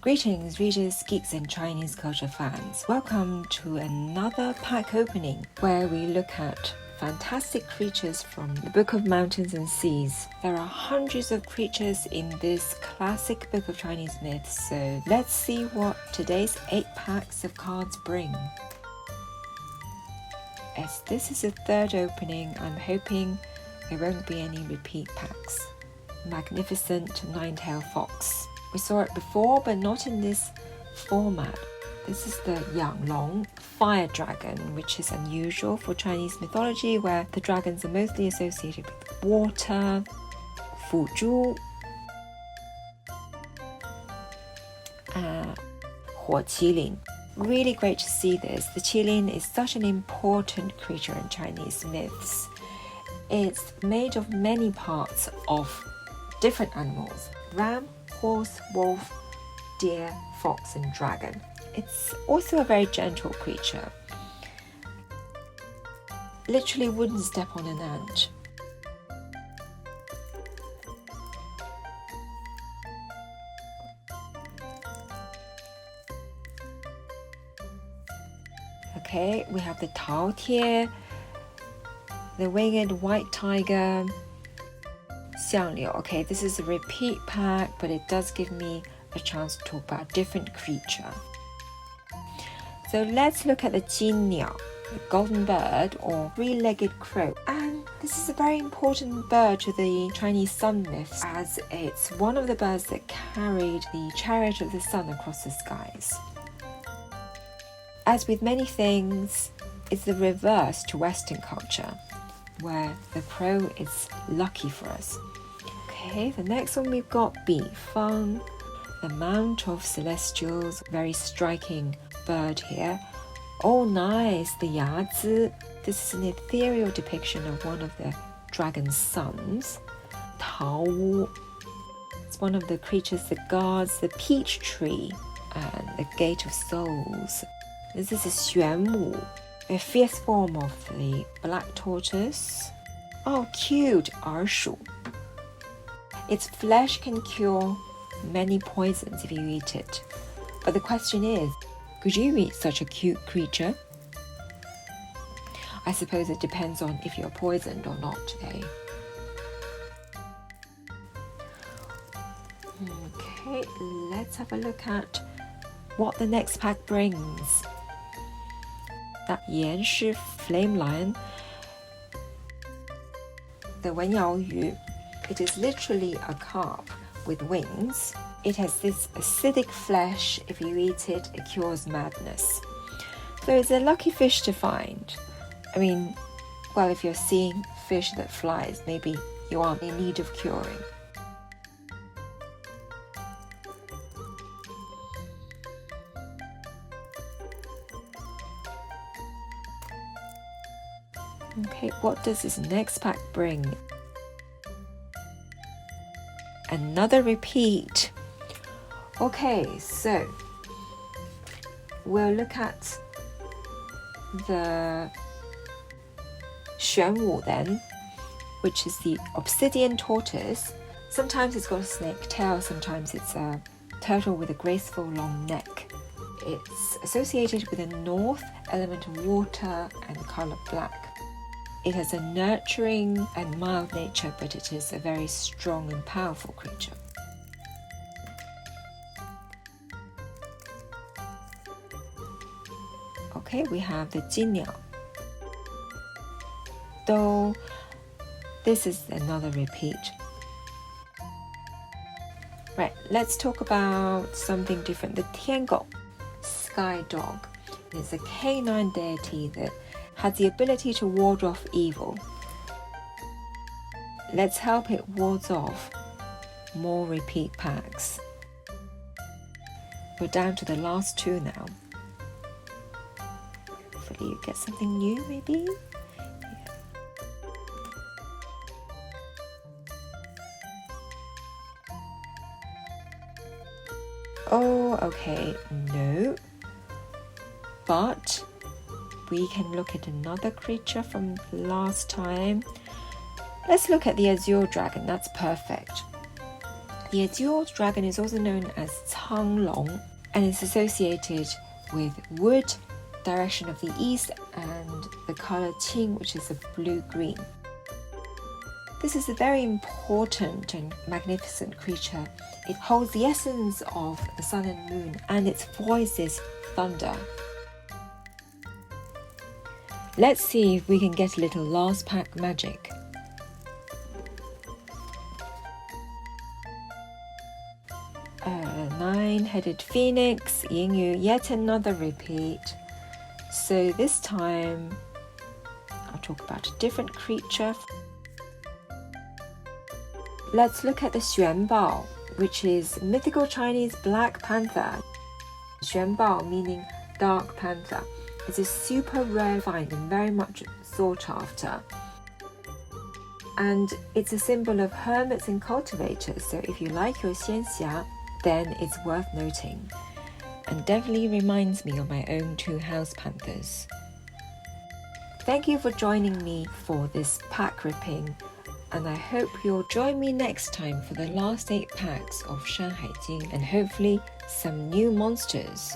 Greetings readers, geeks and Chinese culture fans. Welcome to another pack opening where we look at fantastic creatures from the Book of Mountains and Seas. There are hundreds of creatures in this classic book of Chinese myths, so let's see what today's 8 packs of cards bring. As this is a third opening, I'm hoping there won't be any repeat packs. Magnificent nine-tailed fox. We saw it before, but not in this format. This is the Yanglong fire dragon, which is unusual for Chinese mythology, where the dragons are mostly associated with water. Fuzhu, Huo Qilin. Really great to see this. The qilin is such an important creature in Chinese myths. It's made of many parts of different animals: ram, horse, wolf, deer, fox, and dragon. It's also a very gentle creature. Literally wouldn't step on an ant. Okay, we have the Taotie, the winged white tiger, Xiangliu. Okay, this is a repeat pack, but it does give me a chance to talk about a different creature. So let's look at the Jinniao, the golden bird or three-legged crow. And this is a very important bird to the Chinese sun myths, as it's one of the birds that carried the chariot of the sun across the skies. As with many things, it's the reverse to Western culture, where the crow is lucky for us. Okay, the next one we've got Bifang, the Mount of Celestials. Very striking bird here. Oh, nice, the Yazi. This is an ethereal depiction of one of the dragon's sons. Taowu. It's one of the creatures that guards the peach tree and the gate of souls. This is a Xuanwu, a fierce form of the black tortoise. Oh, cute, Ershu. Its flesh can cure many poisons if you eat it. But the question is, could you eat such a cute creature? I suppose it depends on if you're poisoned or not, eh? Okay, let's have a look at what the next pack brings. That Yanshi flame lion, the Wenyao Yu. It is literally a carp with wings. It has this acidic flesh. If you eat it, it cures madness. So it's a lucky fish to find. I mean, well, if you're seeing fish that flies, maybe you are in need of curing. Okay, what does this next pack bring? Another repeat. Okay, so we'll look at the Xuanwu then, which is the obsidian tortoise. Sometimes it's got a snake tail, sometimes it's a turtle with a graceful long neck. It's associated with the north element of water and the color black. It has a nurturing and mild nature, but it is a very strong and powerful creature. Okay, we have the Jinniao. Though this is another repeat. Right, let's talk about something different. The Tiangong, sky dog. It's a canine deity that has the ability to ward off evil. Let's help it wards off more repeat packs. We're down to the last 2 now. Hopefully you get something new, maybe? Yeah. Oh, okay, no. But we can look at another creature from last time. Let's look at the azure dragon. That's perfect. The azure dragon is also known as Canglong and is associated with wood, direction of the east, and the color qing, which is a blue-green. This is a very important and magnificent creature. It holds the essence of the sun and moon, and its voice is thunder. Let's see if we can get a little last pack magic. Nine-headed phoenix, Yingyu, yet another repeat. So this time I'll talk about a different creature. Let's look at the xuanbao, which is mythical Chinese black panther. Xuanbao meaning dark panther. It's a super rare find and very much sought after. And it's a symbol of hermits and cultivators, so if you like your xianxia, then it's worth noting. And definitely reminds me of my own 2 house panthers. Thank you for joining me for this pack ripping, and I hope you'll join me next time for the last 8 packs of Shanghai Jing and hopefully some new monsters.